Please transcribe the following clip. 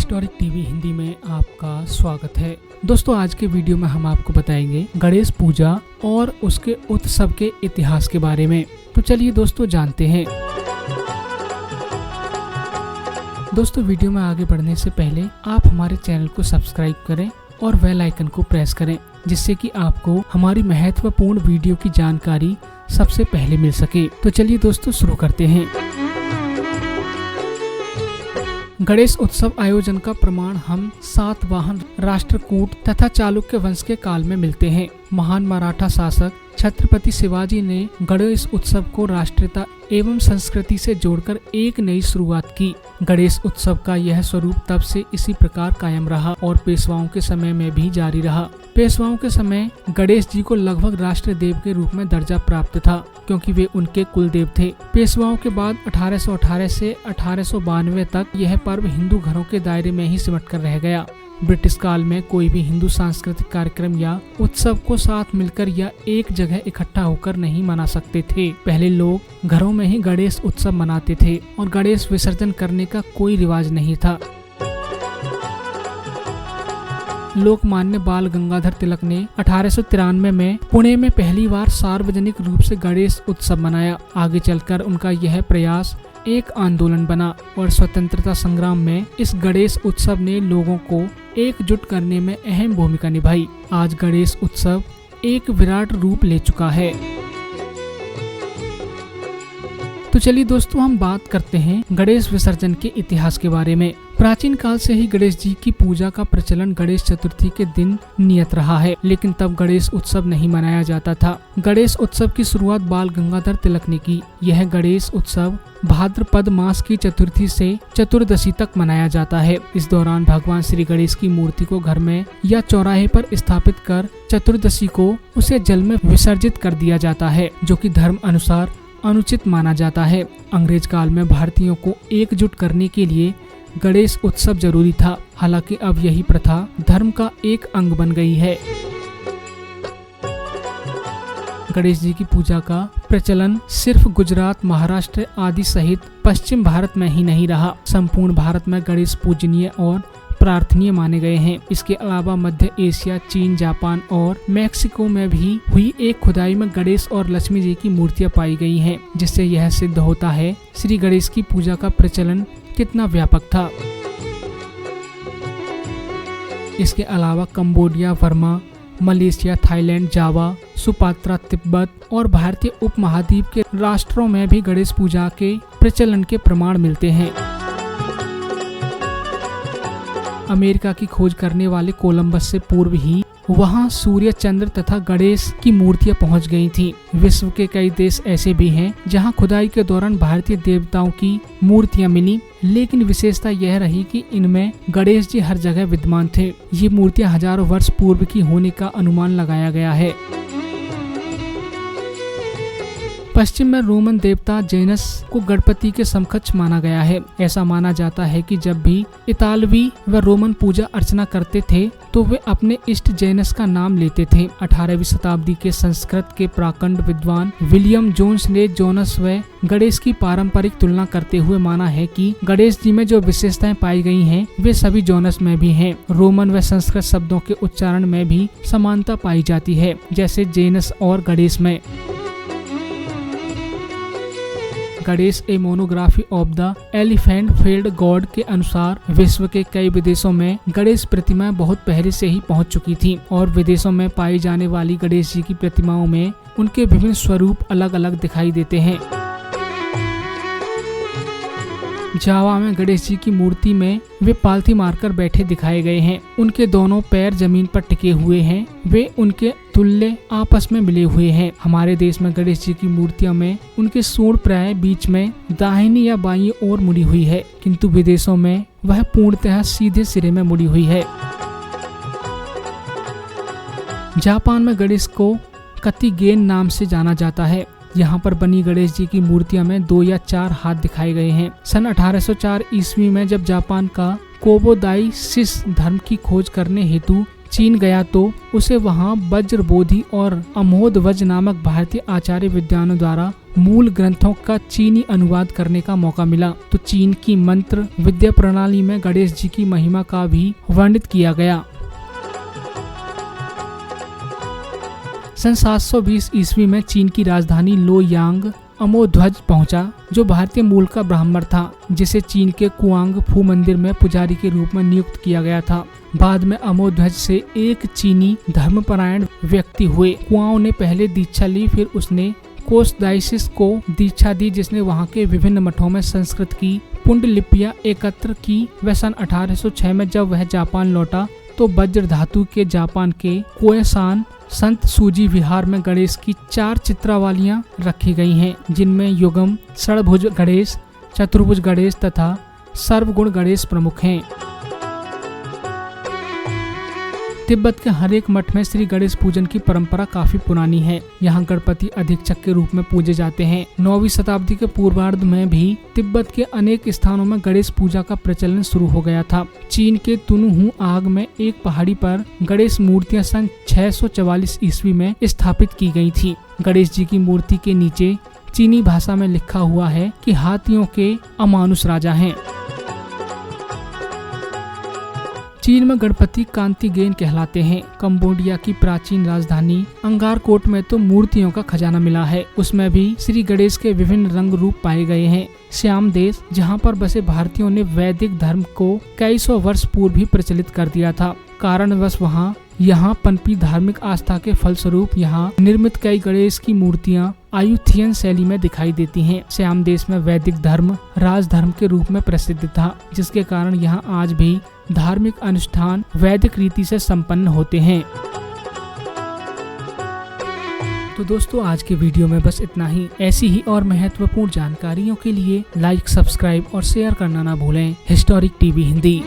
Historic TV Hindi में आपका स्वागत है। दोस्तों, आज के वीडियो में हम आपको बताएंगे गणेश पूजा और उसके उत्सव के इतिहास के बारे में। तो चलिए दोस्तों जानते हैं। दोस्तों, वीडियो में आगे बढ़ने से पहले आप हमारे चैनल को सब्सक्राइब करें और बेल आइकन को प्रेस करें, जिससे कि आपको हमारी महत्वपूर्ण वीडियो की जानकारी सबसे पहले मिल सके। तो चलिए दोस्तों शुरू करते हैं। गणेश उत्सव आयोजन का प्रमाण हम सातवाहन राष्ट्रकूट तथा चालुक्य वंश के काल में मिलते हैं। महान मराठा शासक छत्रपति शिवाजी ने गणेश उत्सव को राष्ट्रीयता एवं संस्कृति से जोड़कर एक नई शुरुआत की। गणेश उत्सव का यह स्वरूप तब से इसी प्रकार कायम रहा और पेशवाओं के समय में भी जारी रहा। पेशवाओं के समय गणेश जी को लगभग राष्ट्र देव के रूप में दर्जा प्राप्त था, क्योंकि वे उनके कुल देव थे। पेशवाओं के बाद 1818 से 1892 तक यह पर्व हिंदू घरों के दायरे में ही सिमट कर रह गया। ब्रिटिश काल में कोई भी हिंदू सांस्कृतिक कार्यक्रम या उत्सव को साथ मिलकर या एक जगह इकट्ठा होकर नहीं मना सकते थे। पहले लोग घरों में ही गणेश उत्सव मनाते थे और गणेश विसर्जन करने का कोई रिवाज नहीं था। लोकमान्य बाल गंगाधर तिलक ने 1893 में पुणे में पहली बार सार्वजनिक रूप से गणेश उत्सव मनाया। आगे चलकर उनका यह प्रयास एक आंदोलन बना और स्वतंत्रता संग्राम में इस गणेश उत्सव ने लोगों को एकजुट करने में अहम भूमिका निभाई। आज गणेश उत्सव एक विराट रूप ले चुका है। तो चलिए दोस्तों, हम बात करते हैं गणेश विसर्जन के इतिहास के बारे में। प्राचीन काल से ही गणेश जी की पूजा का प्रचलन गणेश चतुर्थी के दिन नियत रहा है, लेकिन तब गणेश उत्सव नहीं मनाया जाता था। गणेश उत्सव की शुरुआत बाल गंगाधर तिलक ने की। यह गणेश उत्सव भाद्रपद मास की चतुर्थी से चतुर्दशी तक मनाया जाता है। इस दौरान भगवान श्री गणेश की मूर्ति को घर में या चौराहे पर स्थापित कर चतुर्दशी को उसे जल में विसर्जित कर दिया जाता है, जो कि धर्म अनुसार अनुचित माना जाता है। अंग्रेज काल में भारतीयों को एकजुट करने के लिए गणेश उत्सव जरूरी था। हालांकि अब यही प्रथा धर्म का एक अंग बन गई है। गणेश जी की पूजा का प्रचलन सिर्फ गुजरात, महाराष्ट्र आदि सहित पश्चिम भारत में ही नहीं रहा। संपूर्ण भारत में गणेश पूजनीय और प्रार्थनीय माने गए हैं। इसके अलावा मध्य एशिया, चीन, जापान और मैक्सिको में भी हुई एक खुदाई में गणेश और लक्ष्मी जी की मूर्तियां पाई गई हैं, जिससे यह सिद्ध होता है श्री गणेश की पूजा का प्रचलन कितना व्यापक था। इसके अलावा कंबोडिया, बर्मा, मलेशिया, थाईलैंड, जावा, सुपात्रा, तिब्बत और भारतीय उपमहाद्वीप के राष्ट्रों में भी गणेश पूजा के प्रचलन के प्रमाण मिलते हैं। अमेरिका की खोज करने वाले कोलंबस से पूर्व ही वहां सूर्य, चंद्र तथा गणेश की मूर्तियां पहुंच गई थीं। विश्व के कई देश ऐसे भी हैं जहां खुदाई के दौरान भारतीय देवताओं की मूर्तियां मिली, लेकिन विशेषता यह रही कि इनमें गणेश जी हर जगह विद्यमान थे। ये मूर्तियां हजारों वर्ष पूर्व की होने का अनुमान लगाया गया है। पश्चिम में रोमन देवता जेनस को गणपति के समकक्ष माना गया है। ऐसा माना जाता है कि जब भी इतालवी व रोमन पूजा अर्चना करते थे तो वे अपने इष्ट जेनस का नाम लेते थे। 18वीं शताब्दी के संस्कृत के प्राकंड विद्वान विलियम जोन्स ने जोनस व गणेश की पारंपरिक तुलना करते हुए माना है कि गणेश जी में जो विशेषताएं पाई गई हैं, वे सभी जोनस में भी हैं। रोमन व संस्कृत शब्दों के उच्चारण में भी समानता पाई जाती है, जैसे जेनस और गणेश में। Ganesh a monograph of the elephant field god के अनुसार विश्व के कई विदेशों में गणेश प्रतिमाएं बहुत पहले से ही पहुंच चुकी थीं और विदेशों में पाई जाने वाली गणेश जी की प्रतिमाओं में उनके विभिन्न स्वरूप अलग अलग दिखाई देते हैं। जावा में गणेश जी की मूर्ति में वे पालथी मारकर बैठे दिखाए गए हैं। उनके दोनों पैर जमीन पर टिके हुए हैं। वे उनके तुल्य आपस में मिले हुए हैं। हमारे देश में गणेश जी की मूर्तियों में उनके सूंड प्राय बीच में दाहिनी या बाईं ओर मुड़ी हुई है, किंतु विदेशों में वह पूर्णतः सीधे सिरे में मुड़ी हुई है। जापान में गणेश को कतिगेन नाम से जाना जाता है। यहाँ पर बनी गणेश जी की मूर्तियों में 2 या 4 हाथ दिखाए गए हैं। सन 1804 ईस्वी में जब जापान का कोबोदाई शिस धर्म की खोज करने हेतु चीन गया तो उसे वहाँ वज्रबोधि और अमोधवज नामक भारतीय आचार्य विद्वानों द्वारा मूल ग्रंथों का चीनी अनुवाद करने का मौका मिला तो चीन की मंत्र विद्या प्रणाली में गणेश जी की महिमा का भी वर्णित किया गया। सन 720 ईस्वी में चीन की राजधानी लोयांग अमोध्वज पहुंचा, जो भारतीय मूल का ब्राह्मण था, जिसे चीन के कुआंग फू मंदिर में पुजारी के रूप में नियुक्त किया गया था। बाद में अमोध्वज से एक चीनी धर्मपरायण व्यक्ति हुए। कुआओं ने पहले दीक्षा ली, फिर उसने कोसदाइसिस को दीक्षा दी, जिसने वहां के विभिन्न मठों में संस्कृत की पुंडलिपियां एकत्र की। वह सन 1806 में जब वह जापान लौटा तो वज्र धातु के जापान के कोएसान संत सूजी विहार में गणेश की 4 चित्रावलियां रखी गई हैं, जिनमें युगम, षड़भुज गणेश, चतुर्भुज गणेश तथा सर्वगुण गणेश प्रमुख हैं। तिब्बत के हर एक मठ में श्री गणेश पूजन की परंपरा काफी पुरानी है। यहाँ गणपति अधीक्षक के रूप में पूजे जाते हैं। 9वीं शताब्दी के पूर्वार्ध में भी तिब्बत के अनेक स्थानों में गणेश पूजा का प्रचलन शुरू हो गया था। चीन के तुनहु आग में एक पहाड़ी पर गणेश मूर्तियां सन 644 ईस्वी में स्थापित की गई थी। गणेश जी की मूर्ति के नीचे चीनी भाषा में लिखा हुआ है कि हाथियों के अमानुष राजा हैं। चीन में गणपति कांतिगेन कहलाते हैं। कंबोडिया की प्राचीन राजधानी अंगारकोट में तो मूर्तियों का खजाना मिला है। उसमें भी श्री गणेश के विभिन्न रंग रूप पाए गए हैं। श्याम देश, जहाँ पर बसे भारतीयों ने वैदिक धर्म को कई सौ वर्ष पूर्व ही प्रचलित कर दिया था। कारणवश यहाँ पनपी धार्मिक आस्था के फलस्वरूप यहाँ निर्मित कई गणेश की मूर्तियाँ आयुथियन शैली में दिखाई देती हैं। श्याम देश में वैदिक धर्म राजधर्म के रूप में प्रसिद्ध था, जिसके कारण यहाँ आज भी धार्मिक अनुष्ठान वैदिक रीति से संपन्न होते हैं। तो दोस्तों, आज के वीडियो में बस इतना ही। ऐसी ही और महत्वपूर्ण जानकारियों के लिए लाइक, सब्सक्राइब और शेयर करना ना भूलें। Historic TV Hindi.